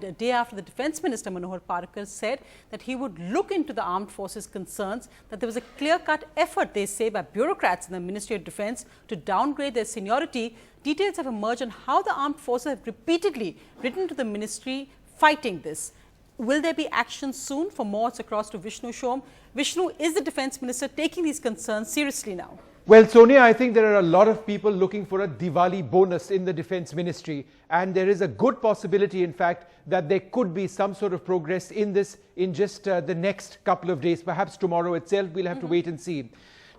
A day after the Defence Minister Manohar Parrikar said that he would look into the armed forces' concerns that there was a clear-cut effort, they say, by bureaucrats in the Ministry of Defence to downgrade their seniority. Details have emerged on how the armed forces have repeatedly written to the ministry fighting this. Will there be action soon? For more, it's across to Vishnu Shom. Vishnu, is the Defence Minister taking these concerns seriously now? Well, Sonia, I think there are a lot of people looking for a Diwali bonus in the Defence Ministry, and there is a good possibility, in fact, that there could be some sort of progress in this in just the next couple of days, perhaps tomorrow itself. We'll have to wait and see.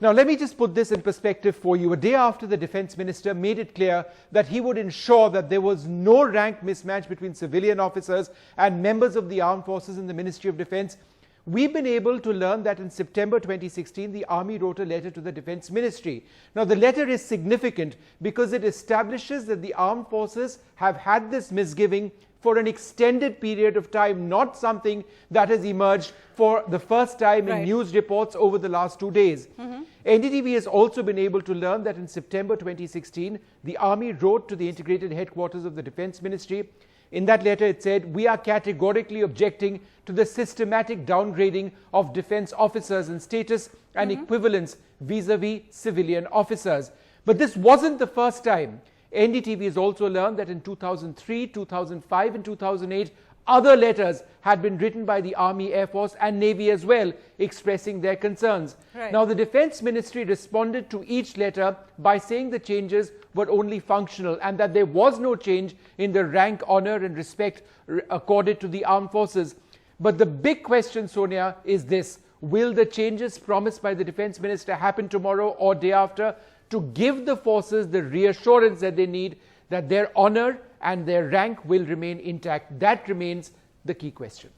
Now, let me just put this in perspective for you. A day after the Defence Minister made it clear that he would ensure that there was no rank mismatch between civilian officers and members of the armed forces in the Ministry of Defence, we've been able to learn that in September 2016, the Army wrote a letter to the Defence Ministry. Now, the letter is significant because it establishes that the armed forces have had this misgiving for an extended period of time, not something that has emerged for the first time in news reports over the last 2 days. NDTV has also been able to learn that in September 2016, the Army wrote to the integrated headquarters of the Defence Ministry. In that letter, it said, "We are categorically objecting to the systematic downgrading of defence officers in status and equivalence vis-a-vis civilian officers." But this wasn't the first time. NDTV has also learned that in 2003, 2005 and 2008, other letters had been written by the Army, Air Force and Navy as well, expressing their concerns. Now, the Defence Ministry responded to each letter by saying the changes were only functional and that there was no change in the rank, honour and respect accorded to the armed forces. But the big question, Sonia, is this: will the changes promised by the Defence Minister happen tomorrow or day after to give the forces the reassurance that they need that their honour and their rank will remain intact? That remains the key question.